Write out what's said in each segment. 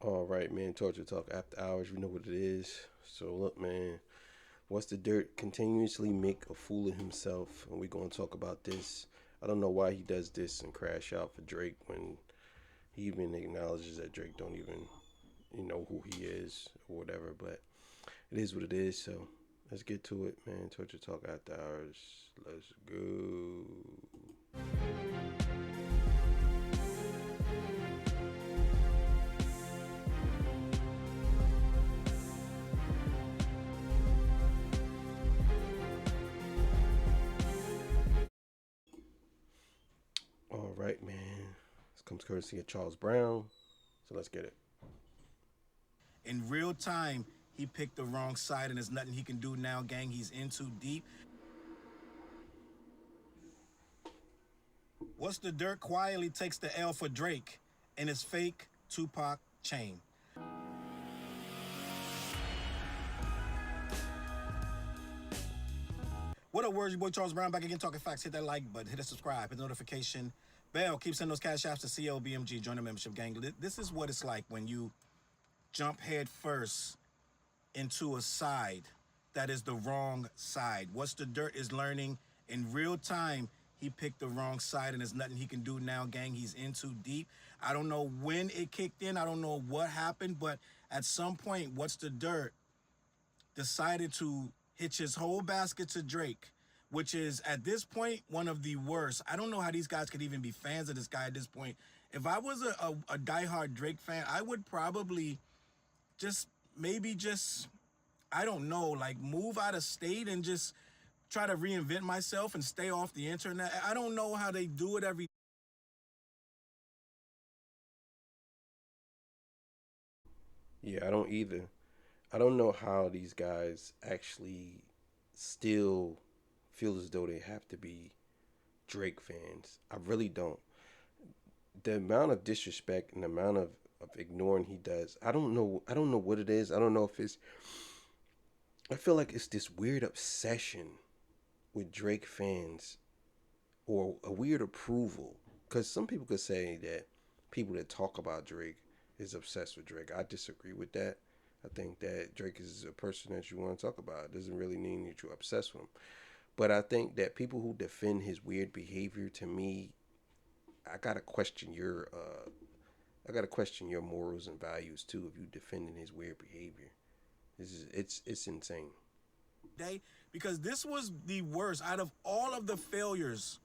All right, man. Torture Talk After Hours. You know what it is. So, look, man. What's the Dirt continuously make a fool of himself, and we're gonna talk about this. I don't know why he does this and crash out for Drake when he even acknowledges that Drake don't even know who he is or whatever. But it is what it is. So let's get to it, man. Torture Talk After Hours. Let's go. All right, man. This comes courtesy of Charles Brown. So let's get it. In real time, he picked the wrong side, and there's nothing he can do now, gang. He's in too deep. What's the Dirt quietly takes the L for Drake and his fake Tupac chain. What up, words? Your boy Charles Brown back again talking facts. Hit that like button, hit the subscribe, hit the notification bell. Keep sending those cash apps to CLBMG. Join the membership gang. This is what it's like when you jump head first into a side that is the wrong side. What's the Dirt is learning in real time. He picked the wrong side, and there's nothing he can do now, gang. He's in too deep. I don't know when it kicked in. I don't know what happened, but at some point, What's the Dirt decided to hitch his whole basket to Drake, which is at this point one of the worst. I don't know how these guys could even be fans of this guy at this point. If I was a diehard Drake fan, I would probably just maybe just I don't know, like move out of state and just try to reinvent myself and stay off the internet. I don't know how they do it every. Yeah, I don't either. I don't know how these guys actually still feel as though they have to be Drake fans. I really don't. The amount of disrespect and the amount of ignoring he does, I don't know. I don't know what it is. I don't know if it's. I feel like it's this weird obsession with Drake fans or a weird approval. Because some people could say that people that talk about Drake is obsessed with Drake. I disagree with that. I think that Drake is a person that you want to talk about. It doesn't really mean that you're obsessed with him. But I think that people who defend his weird behavior, to me, I gotta question your I gotta question your morals and values too. If you defending his weird behavior, it's insane. day because this was the worst out of all of the failures,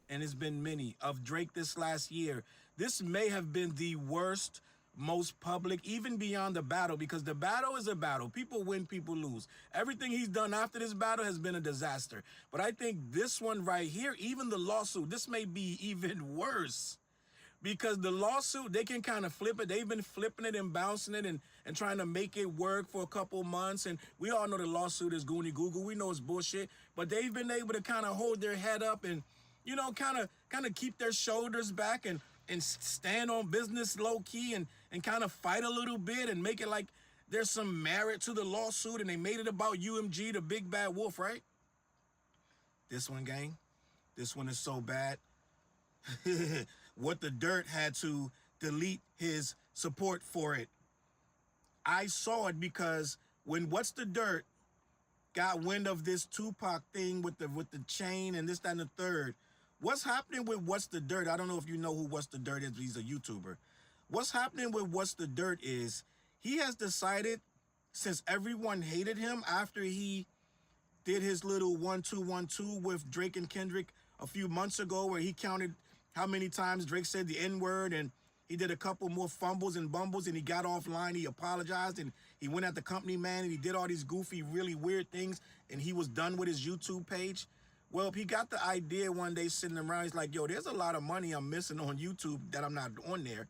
and it's been many, of Drake this last year. This may have been the worst, most public, even beyond the battle, because the battle is a battle. People win, people lose. Everything he's done after this battle has been a disaster. But I think this one right here, even the lawsuit, this may be even worse because the lawsuit, they can kind of flip it. They've been flipping it and bouncing it and trying to make it work for a couple months. And we all know the lawsuit is goony google. We know it's bullshit, but they've been able to kind of hold their head up and, kind of keep their shoulders back and stand on business low key and kind of fight a little bit and make it like there's some merit to the lawsuit, and they made it about UMG, the big bad wolf, right? This one, gang, this one is so bad. What the Dirt had to delete his support for it. I saw it because when What's the Dirt got wind of this Tupac thing with the chain and this, that, and the third, what's happening with What's the Dirt? I don't know if you know who What's the Dirt is. He's a YouTuber. What's happening with What's the Dirt is he has decided, since everyone hated him after he did his little 1-2-1-2 with Drake and Kendrick a few months ago, where he counted how many times Drake said the N word, and he did a couple more fumbles and bumbles, and he got offline. He apologized, and he went at the company man, and he did all these goofy, really weird things, and he was done with his YouTube page. Well, he got the idea one day sitting around. He's like, yo, there's a lot of money I'm missing on YouTube that I'm not on there.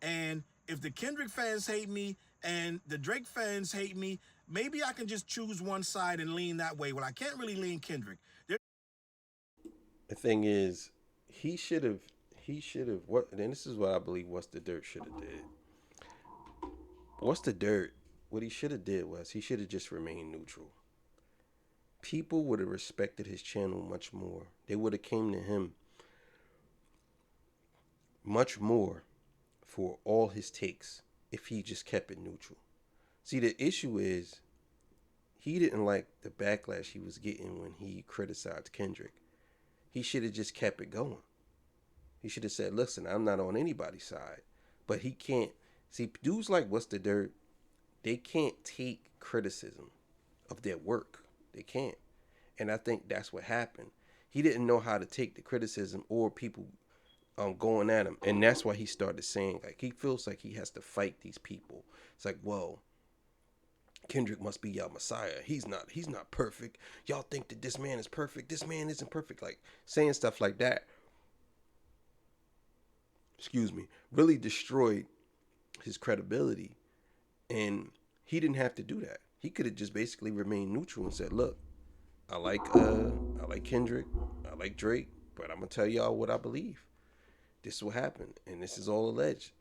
And if the Kendrick fans hate me and the Drake fans hate me, maybe I can just choose one side and lean that way. Well, I can't really lean Kendrick. The thing is, he should have what? And this is what I believe. What's the Dirt should have did. What's the Dirt? What he should have did was he should have just remained neutral. People would have respected his channel much more. They would have came to him much more for all his takes if he just kept it neutral. See, the issue is he didn't like the backlash he was getting when he criticized Kendrick. He should have just kept it going. He should have said, listen, I'm not on anybody's side. But he can't. See, dudes like What's the Dirt, they can't take criticism of their work. They can't. And I think that's what happened. He didn't know how to take the criticism or people going at him. And that's why he started saying, like, he feels like he has to fight these people. It's like, well, Kendrick must be y'all messiah. He's not perfect. Y'all think that this man is perfect. This man isn't perfect. Like, saying stuff like that, excuse me, really destroyed his credibility. And he didn't have to do that. He could have just basically remained neutral and said, look, I like Kendrick, I like Drake, but I'm gonna tell y'all what I believe. This is what happened, and this is all alleged.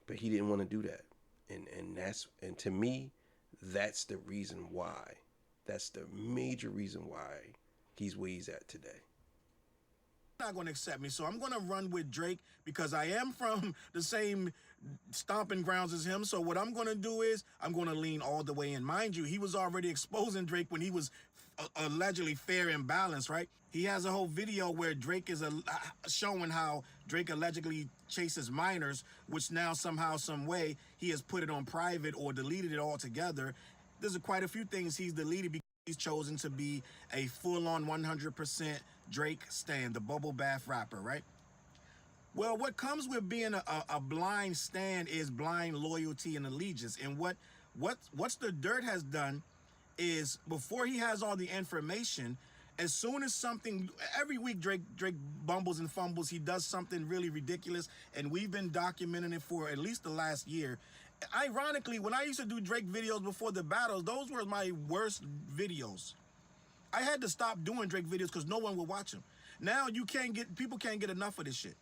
But he didn't want to do that. And to me, that's the reason why. That's the major reason why he's where he's at today. Not going to accept me, so I'm going to run with Drake because I am from the same stomping grounds as him. So what I'm going to do is I'm going to lean all the way in. Mind you, he was already exposing Drake when he was allegedly fair and balanced, right? He has a whole video where Drake is showing how Drake allegedly chases minors, which now somehow, some way, he has put it on private or deleted it altogether. There's quite a few things he's deleted because he's chosen to be a full-on 100% Drake stan, the bubble bath rapper, right? Well, what comes with being a blind stan is blind loyalty and allegiance. And what's the dirt has done is before he has all the information, as soon as something, every week Drake bumbles and fumbles, he does something really ridiculous, and we've been documenting it for at least the last year. Ironically, when I used to do Drake videos before the battles, those were my worst videos. I had to stop doing Drake videos because no one would watch them. Now people can't get enough of this shit.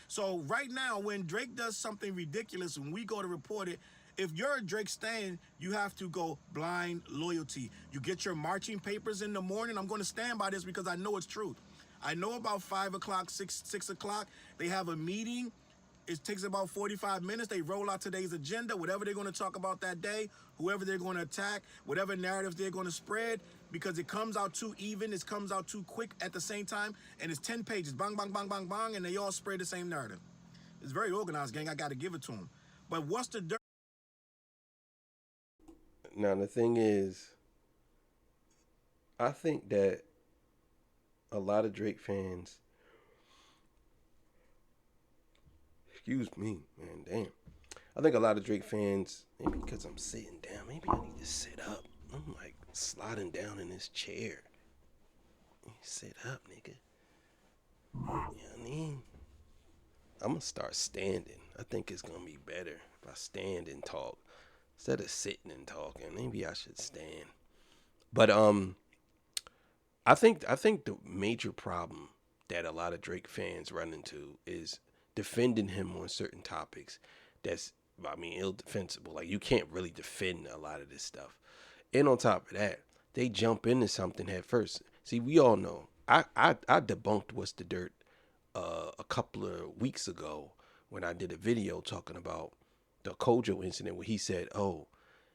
So right now, when Drake does something ridiculous, when we go to report it, if you're a Drake stan, you have to go blind loyalty. You get your marching papers in the morning. I'm going to stand by this because I know it's true. I know about 5 o'clock, 6 o'clock, they have a meeting. It takes about 45 minutes. They roll out today's agenda, whatever they're going to talk about that day, whoever they're going to attack, whatever narratives they're going to spread, because it comes out too even, it comes out too quick at the same time, and it's 10 pages, bang, bang, bang, bang, bang, and they all spread the same narrative. It's very organized, gang. I got to give it to them. But what's the dirt? Now, the thing is, I think that a lot of Drake fans, excuse me, man, damn. I think a lot of Drake fans, maybe because I'm sitting down, maybe I need to sit up. I'm like sliding down in this chair. Sit up, nigga. You know what I mean? I'm going to start standing. I think it's going to be better if I stand and talk. Instead of sitting and talking, maybe I should stand. But I think the major problem that a lot of Drake fans run into is defending him on certain topics. That's, I mean, ill-defensible. Like, you can't really defend a lot of this stuff. And on top of that, they jump into something head first. See, we all know. I debunked What's the Dirt a couple of weeks ago when I did a video talking about the Kojo incident where he said, oh,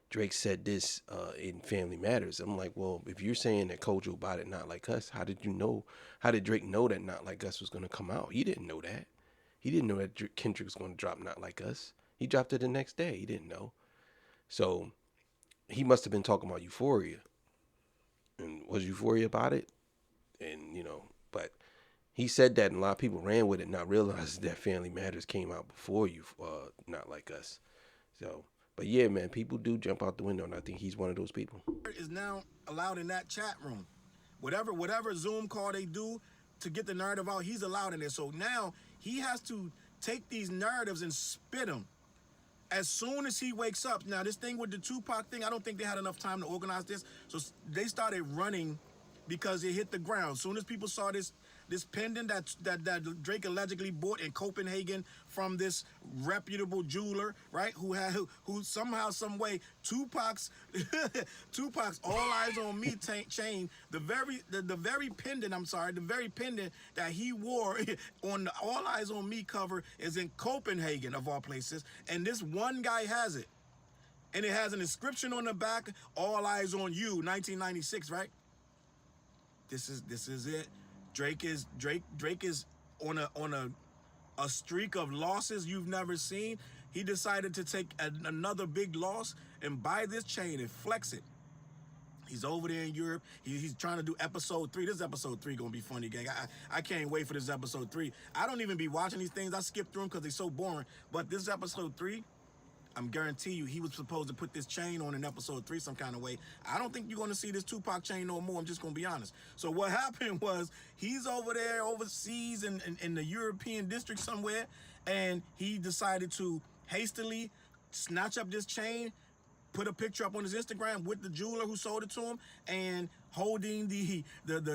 Drake said this in Family Matters. I'm like, well, if you're saying that Kojo bought it Not Like Us, how did Drake know that Not Like Us was going to come out? He didn't know that. He didn't know that Kendrick was going to drop Not Like Us. He dropped it the next day. He didn't know. So he must have been talking about Euphoria. And was Euphoria about it? And, but he said that and a lot of people ran with it, not realizing that Family Matters came out before Not Like Us. So, but yeah, man, people do jump out the window, and I think he's one of those people. Is now allowed in that chat room. Whatever Zoom call they do to get the narrative out, he's allowed in there. So now he has to take these narratives and spit them as soon as he wakes up. Now, this thing with the Tupac thing, I don't think they had enough time to organize this. So they started running because it hit the ground. As soon as people saw this pendant that Drake allegedly bought in Copenhagen from this reputable jeweler, right? Who somehow, some way, Tupac's All Eyes on Me chain, the very pendant that he wore on the All Eyes on Me cover is in Copenhagen of all places, and this one guy has it. and it has an inscription on the back, "All eyes on you," 1996, right? This is it. Drake is on a streak of losses you've never seen. He decided to take another big loss and buy this chain and flex it. He's over there in Europe. He's trying to do episode 3. This episode 3 gonna be funny, gang. I can't wait for this episode 3. I don't even be watching these things. I skip through them because they're so boring. But this episode 3, I'm guarantee you, he was supposed to put this chain on in episode 3 some kind of way. I don't think you're going to see this Tupac chain no more. I'm just going to be honest. So what happened was he's over there overseas in the European district somewhere, and he decided to hastily snatch up this chain, put a picture up on his Instagram with the jeweler who sold it to him, and holding the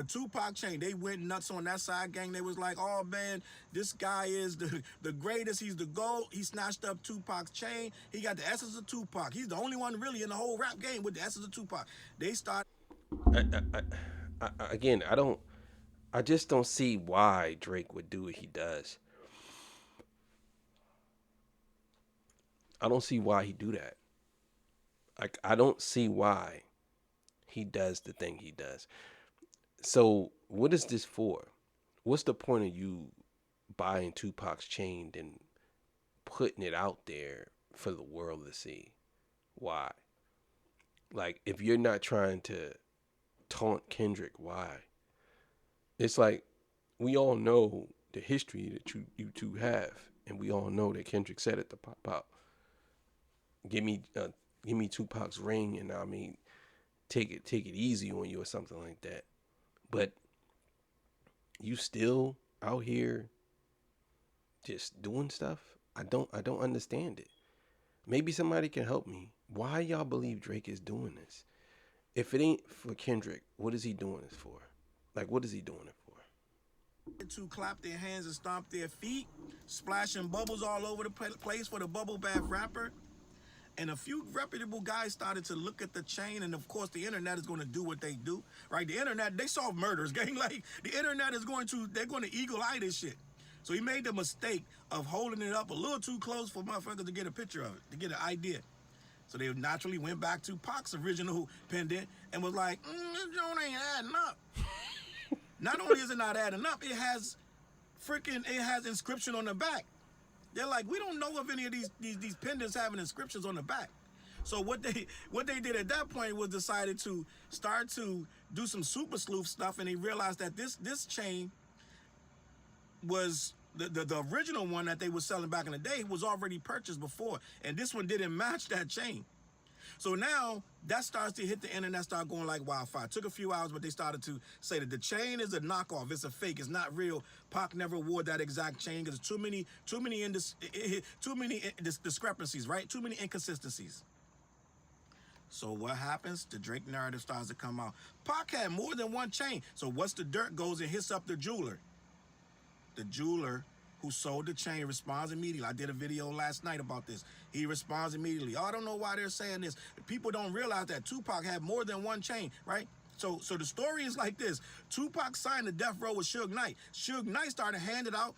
Tupac chain. They went nuts on that side, gang. They was like, "Oh man, this guy is the greatest. He's the GOAT. He snatched up Tupac's chain. He got the essence of Tupac. He's the only one really in the whole rap game with the essence of Tupac." They start. Again, I just don't see why Drake would do what he does. I don't see why he do that. Like, I don't see why he does the thing he does. So what is this for? What's the point of you buying Tupac's chain and putting it out there for the world to see? Why? Like, if you're not trying to taunt Kendrick, why? It's like, we all know the history that you two have, and we all know that Kendrick said it to pop out. Give me Tupac's ring, and I mean, take it easy on you or something like that. But you still out here just doing stuff. I don't understand it. Maybe somebody can help me. Why y'all believe Drake is doing this? If it ain't for Kendrick, what is he doing this for? Like, what is he doing it for? To clap their hands and stomp their feet, splashing bubbles all over the place for the bubble bath rapper. And a few reputable guys started to look at the chain, and of course the internet is going to do what they do, right? The internet, they solve murders, gang. Like, the internet is they're going to eagle eye this shit. So he made the mistake of holding it up a little too close for motherfuckers to get a picture of it, to get an idea. So they naturally went back to Pac's original pendant and was like, this joint ain't adding up. Not only is it not adding up, it has inscription on the back. They're like, we don't know if any of these pendants having inscriptions on the back. So what they did at that point was decided to start to do some super sleuth stuff, and they realized that this chain was the original one that they were selling back in the day was already purchased before, and this one didn't match that chain. So now that starts to hit the internet, start going like wildfire. It took a few hours, but they started to say that the chain is a knockoff. It's a fake. It's not real. Pac never wore that exact chain because too many discrepancies, right? Too many inconsistencies. So what happens? The Drake narrative starts to come out. Pac had more than one chain. So what's the dirt goes and hits up the jeweler. The jeweler who sold the chain responds immediately. I did a video last night about this. He responds immediately. Oh, I don't know why they're saying this. People don't realize that Tupac had more than one chain, right? So the story is like this. Tupac signed the death row with Suge Knight. Suge Knight started handing out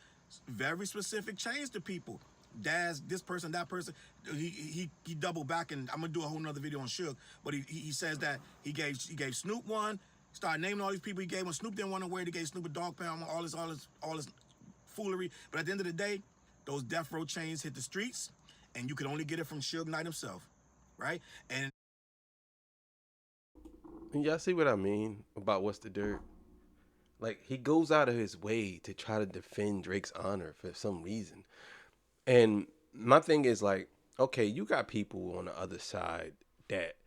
very specific chains to people. Daz, this person, that person. He doubled back, and I'm gonna do a whole nother video on Suge. But he says that he gave Snoop one. Started naming all these people he gave when Snoop didn't want to wear. He gave Snoop a dog pound, all this foolery. But at the end of the day, those death row chains hit the streets, and you could only get it from Suge Knight himself, right? And y'all see what I mean about what's the dirt? Like, he goes out of his way to try to defend Drake's honor for some reason. And my thing is, like, okay, you got people on the other side that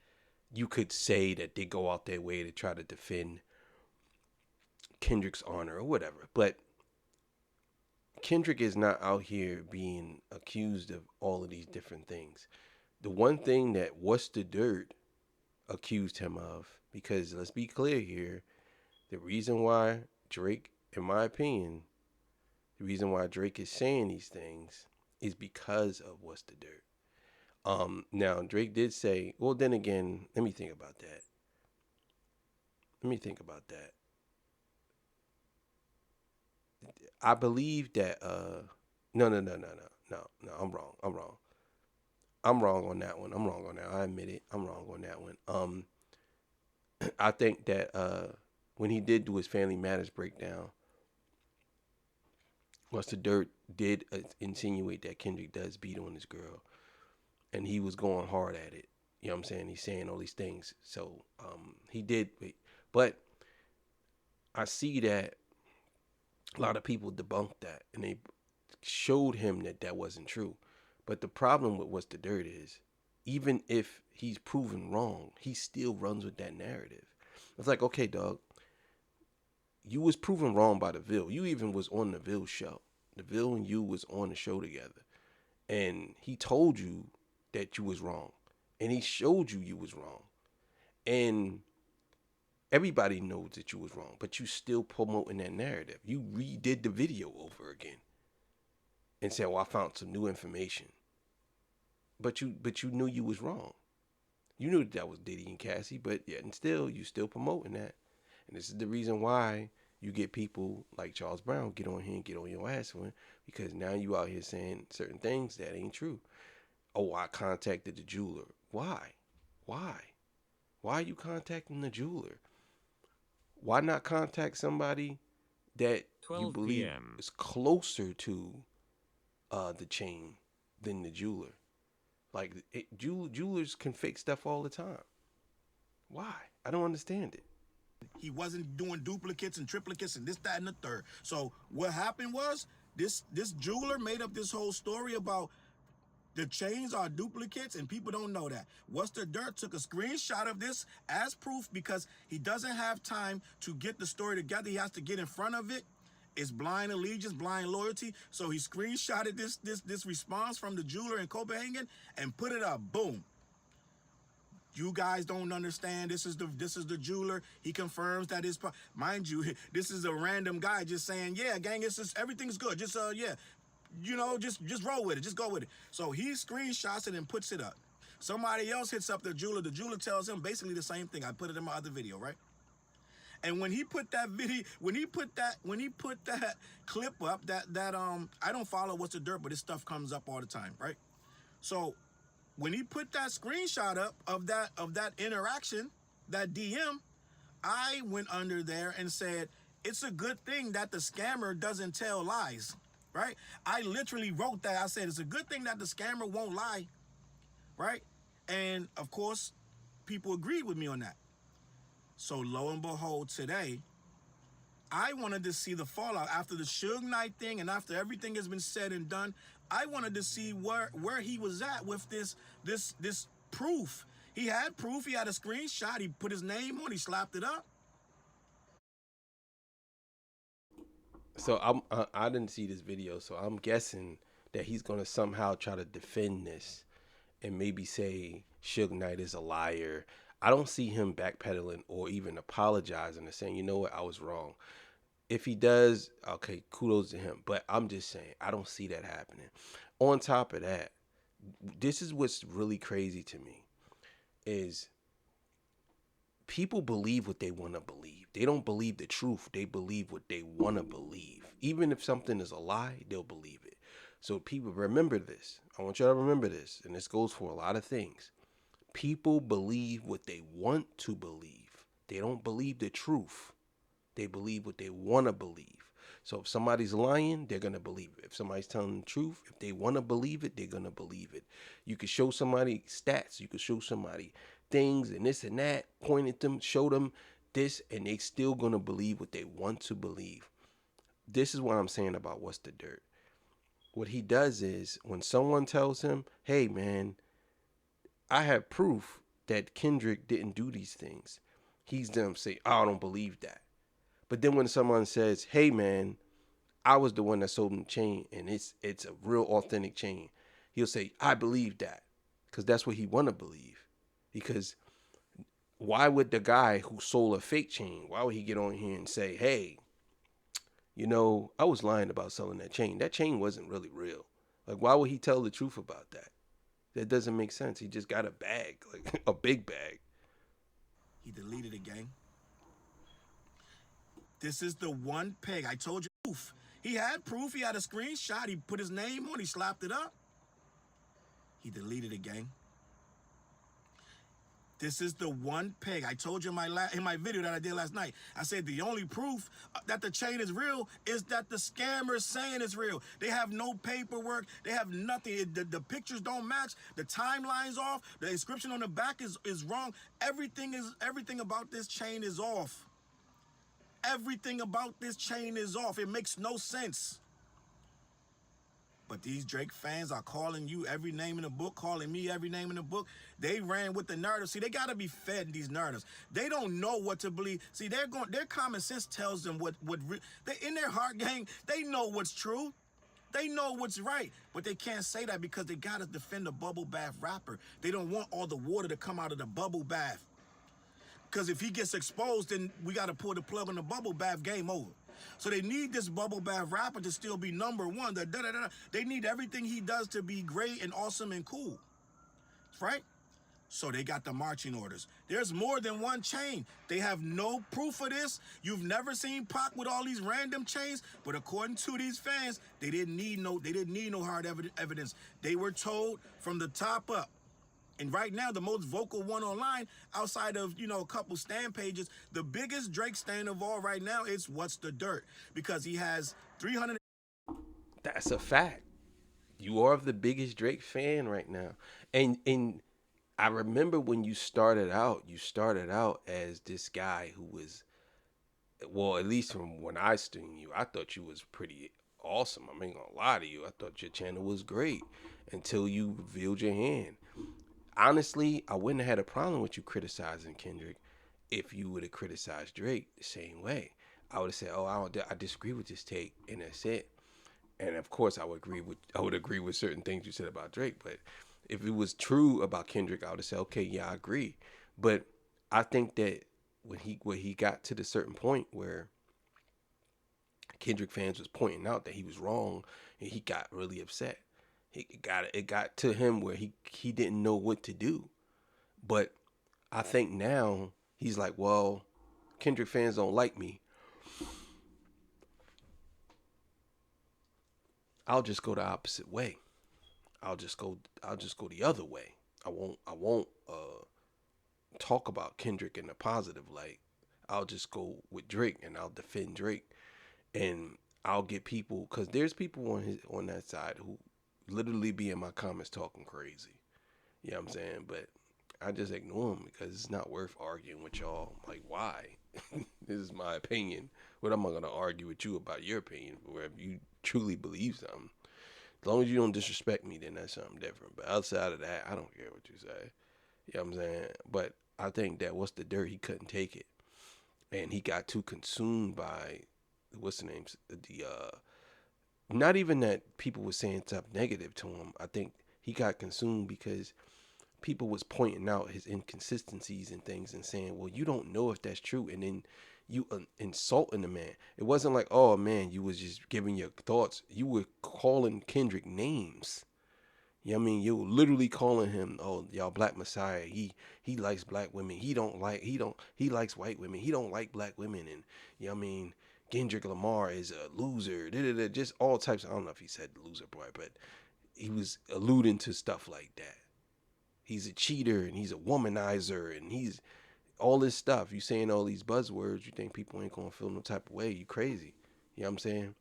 you could say that they go out their way to try to defend Kendrick's honor or whatever. But Kendrick is not out here being accused of all of these different things. The one thing that What's the Dirt accused him of, because let's be clear here, the reason why Drake, in my opinion, the reason why Drake is saying these things is because of What's the Dirt. Now, Drake did say, well, then again, let me think about that. I believe that, no, I'm wrong. I'm wrong on that one. I'm wrong on that. I admit it. I'm wrong on that one. I think that when he did do his Family Matters breakdown, Buster Dirt did insinuate that Kendrick does beat on his girl, and he was going hard at it. You know what I'm saying? He's saying all these things. So he did, but I see that a lot of people debunked that, and they showed him that that wasn't true. But the problem with What's the Dirt is, even if he's proven wrong, he still runs with that narrative. It's like, okay, dog, you was proven wrong by the Ville. You even was on the Ville show. The Ville and you was on the show together, and he told you that you was wrong, and he showed you you was wrong, and everybody knows that you was wrong, but you still promoting that narrative. You redid the video over again and said, "Well, I found some new information," but you knew you was wrong. You knew that was Diddy and Cassie, but yet and still you still promoting that. And this is the reason why you get people like Charles Brown get on here and get on your ass for it, because now you out here saying certain things that ain't true. Oh, I contacted the jeweler. Why? Why? Why are you contacting the jeweler? Why not contact somebody that you 12 believe p.m. is closer to the chain than the jeweler? Like jewelers can fake stuff all the time. Why? I don't understand it. He wasn't doing duplicates and triplicates and this, that, and the third. So what happened was this jeweler made up this whole story about the chains are duplicates, and people don't know that. What's the Dirt took a screenshot of this as proof because he doesn't have time to get the story together. He has to get in front of it. It's blind allegiance, blind loyalty. So he screenshotted this response from the jeweler in Copenhagen and put it up. Boom. You guys don't understand. This is the jeweler. He confirms that it's, mind you, this is a random guy just saying, yeah, gang, it's just, everything's good. Just yeah, you know, just roll with it. Just go with it. So he screenshots it and puts it up. Somebody else hits up the jeweler. The jeweler tells him basically the same thing. I put it in my other video, right? And when he put that video, when he put that clip up, that I don't follow What's the Dirt, but this stuff comes up all the time, right? So when he put that screenshot up of that interaction, that DM, I went under there and said, it's a good thing that the scammer doesn't tell lies, right? I literally wrote that. I said, it's a good thing that the scammer won't lie, right? And of course, people agreed with me on that. So lo and behold, today, I wanted to see the fallout after the Suge Knight thing and after everything has been said and done. I wanted to see where he was at with this proof. He had proof. He had a screenshot. He put his name on. He slapped it up. So I didn't see this video, so I'm guessing that he's gonna somehow try to defend this and maybe say Suge Knight is a liar. I don't see him backpedaling or even apologizing and saying, you know what, I was wrong. If he does, okay, kudos to him. But I'm just saying, I don't see that happening. On top of that, this is what's really crazy to me is people believe what they want to believe. They don't believe the truth. They believe what they want to believe. Even if something is a lie, they'll believe it. So people remember this. I want you to remember this. And this goes for a lot of things. People believe what they want to believe. They don't believe the truth. They believe what they want to believe. So if somebody's lying, they're going to believe it. If somebody's telling the truth, if they want to believe it, they're going to believe it. You could show somebody stats. You could show somebody things and this and that, point at them, show them this, and they still going to believe what they want to believe. This is what I'm saying about What's the Dirt. What he does is when someone tells him, hey, man, I have proof that Kendrick didn't do these things, he's them say, oh, I don't believe that. But then when someone says, hey, man, I was the one that sold him the chain and it's a real authentic chain, he'll say, I believe that, because that's what he want to believe. Because why would the guy who sold a fake chain, why would he get on here and say, hey, you know, I was lying about selling that chain. That chain wasn't really real. Like, why would he tell the truth about that? That doesn't make sense. He just got a bag, like a big bag. He deleted it, gang. This is the one peg. I told you proof. He had proof. He had a screenshot. He put his name on. He slapped it up. He deleted it, gang. This is the one peg. I told you in my video that I did last night. I said the only proof that the chain is real is that the scammer's saying it's real. They have no paperwork. They have nothing. The pictures don't match. The timeline's off. The inscription on the back is wrong. Everything about this chain is off. Everything about this chain is off. It makes no sense. But these Drake fans are calling you every name in the book, calling me every name in the book. They ran with the narrative. See, they got to be fed these narratives. They don't know what to believe. See, their common sense tells them they, in their heart, gang, they know what's true. They know what's right, but they can't say that because they got to defend the bubble bath rapper. They don't want all the water to come out of the bubble bath. Because if he gets exposed, then we got to pull the plug on the bubble bath, game over. So they need this bubble bath rapper to still be number one. They need everything he does to be great and awesome and cool, right? So they got the marching orders. There's more than one chain. They have no proof of this. You've never seen Pac with all these random chains, but according to these fans, they didn't need no hard evidence. They were told from the top up. And right now, the most vocal one online, outside of, a couple stan pages, the biggest Drake stan of all right now is What's the Dirt? Because he has 300. That's a fact. You are the biggest Drake fan right now. And I remember when you started out as this guy who was, well, at least from when I seen you, I thought you was pretty awesome. I ain't gonna lie to you. I thought your channel was great until you revealed your hand. Honestly, I wouldn't have had a problem with you criticizing Kendrick if you would have criticized Drake the same way. I would have said, "Oh, I disagree with this take," and that's it. And of course, I would agree with certain things you said about Drake. But if it was true about Kendrick, I would have said, "Okay, yeah, I agree." But I think that when he got to the certain point where Kendrick fans was pointing out that he was wrong, and he got really upset. It got to him where he didn't know what to do. But I think now he's like, well, Kendrick fans don't like me. I'll just go the opposite way. I'll just go the other way. I won't talk about Kendrick in a positive light. I'll just go with Drake and I'll defend Drake, and I'll get people, because there's people on that side who literally be in my comments talking crazy. You know what I'm saying? But I just ignore them because it's not worth arguing with y'all. Like, why? This is my opinion. What am I going to argue with you about your opinion? Where if you truly believe something, as long as you don't disrespect me, then that's something different. But outside of that, I don't care what you say. You know what I'm saying? But I think that What's the Dirt, he couldn't take it. And he got too consumed by, what's the names? Not even that people were saying stuff negative to him. I think he got consumed because people was pointing out his inconsistencies and things and saying, well, you don't know if that's true. And then you insulting the man. It wasn't like, oh man, you was just giving your thoughts. You were calling Kendrick names. You know what I mean? You were literally calling him, oh, y'all Black Messiah. He likes black women. He likes white women. He don't like black women. And you know what I mean? Kendrick Lamar is a loser, just all types. I don't know if he said loser boy, but he was alluding to stuff like that. He's a cheater and he's a womanizer and he's all this stuff. You saying all these buzzwords, you think people ain't gonna feel no type of way. You crazy. You know what I'm saying?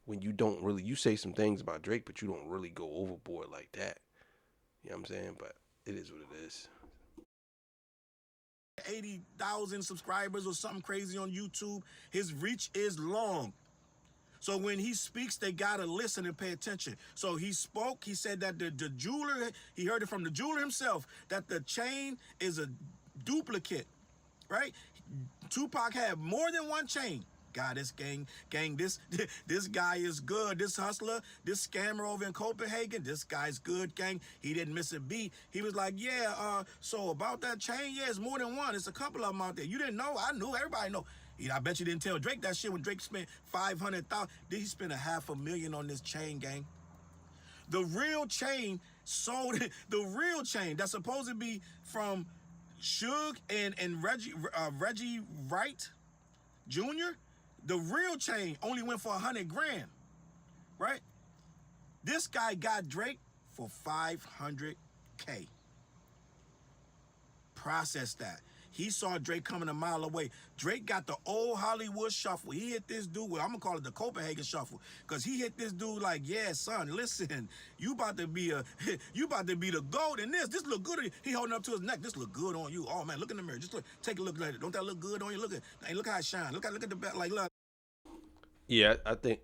When you say some things about Drake, but you don't really go overboard like that. You know what I'm saying? But it is what it is. 80,000 subscribers or something crazy on YouTube. His reach is long. So when he speaks, they gotta listen and pay attention. So he spoke, he said that the jeweler, he heard it from the jeweler himself, that the chain is a duplicate, right? Tupac had more than one chain. God, this gang, this guy is good. This hustler, this scammer over in Copenhagen, this guy's good, gang. He didn't miss a beat. He was like, yeah, so about that chain, yeah, it's more than one. It's a couple of them out there. You didn't know? I knew. Everybody know. I bet you didn't tell Drake that shit when Drake spent $500,000. Did he spend $500,000 on this chain, gang? The real chain sold, the real chain that's supposed to be from Suge and Reggie Wright Jr., the real chain only went for $100,000, right? This guy got Drake for $500,000. okay. Process that. He saw Drake coming a mile away. Drake got the old Hollywood shuffle. He hit this dude with, I'm gonna call it the Copenhagen shuffle, because he hit this dude like, yeah, son, listen, you about to be you about to be the goat in this. This look good. He holding up to his neck. This look good on you. Oh man, look in the mirror. Just look, take a look at it. Don't that look good on you? Look at, hey, look how it shine. Look at the back. Like, look. Yeah, I think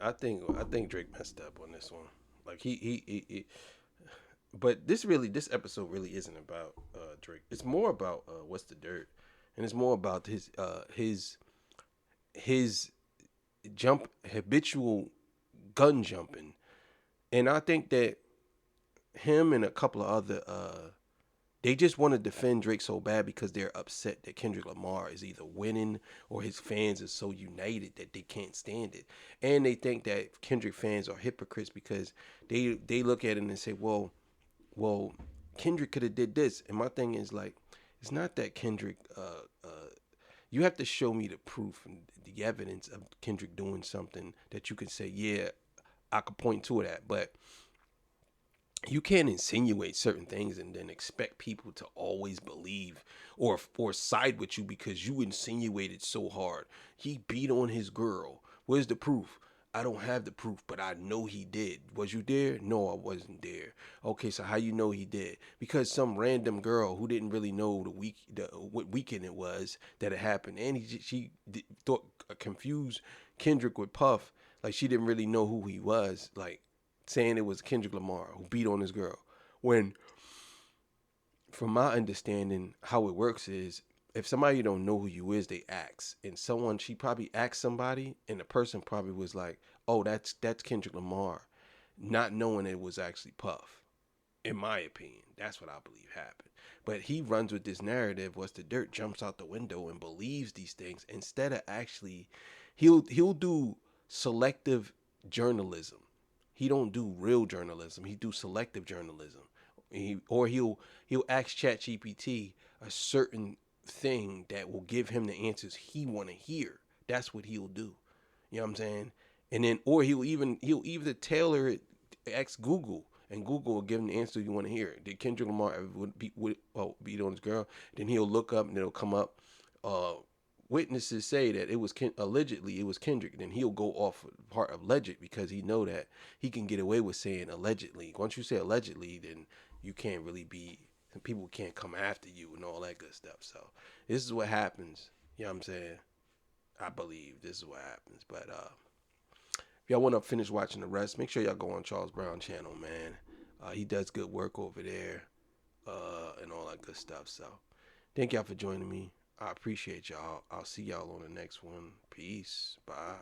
Drake messed up on this one. Like but this episode really isn't about Drake. It's more about what's the dirt, and it's more about his jump habitual gun jumping, and I think that him and a couple of other they just want to defend Drake so bad because they're upset that Kendrick Lamar is either winning or his fans are so united that they can't stand it. And they think that Kendrick fans are hypocrites because they look at it and say, well, Kendrick could have did this. And my thing is like, it's not that Kendrick. You have to show me the proof and the evidence of Kendrick doing something that you can say, yeah, I could point to that, but you can't insinuate certain things and then expect people to always believe or side with you because you insinuated so hard. He beat on his girl. Where's the proof? I don't have the proof, but I know he did. Was you there? No, I wasn't there. Okay, so how you know he did? Because some random girl who didn't really know what weekend it was that it happened, and thought confused Kendrick with Puff, like she didn't really know who he was, like saying it was Kendrick Lamar who beat on his girl. When, from my understanding, how it works is if somebody don't know who you is, they ask, and she probably asked somebody, and the person probably was like, "Oh, that's Kendrick Lamar," not knowing it was actually Puff. In my opinion, that's what I believe happened. But he runs with this narrative. What's the dirt? Jumps out the window and believes these things instead of actually, he'll do selective journalism. He don't do real journalism. He do selective journalism. He'll ask ChatGPT a certain thing that will give him the answers he want to hear. That's what he'll do. You know what I'm saying? And then, or he'll either tailor it, ask Google, and Google will give him the answer you want to hear. Did Kendrick Lamar ever beat on his girl? Then he'll look up and it'll come up. Witnesses say that it was allegedly it was Kendrick. Then he'll go off part of alleged because he know that he can get away with saying allegedly. Once you say allegedly, then you can't really be. People can't come after you and all that good stuff. So this is what happens. You know what I'm saying? I believe this is what happens. But if y'all want to finish watching the rest, make sure y'all go on Charles Brown channel, man. He does good work over there and all that good stuff. So thank y'all for joining me. I appreciate y'all. I'll see y'all on the next one. Peace. Bye.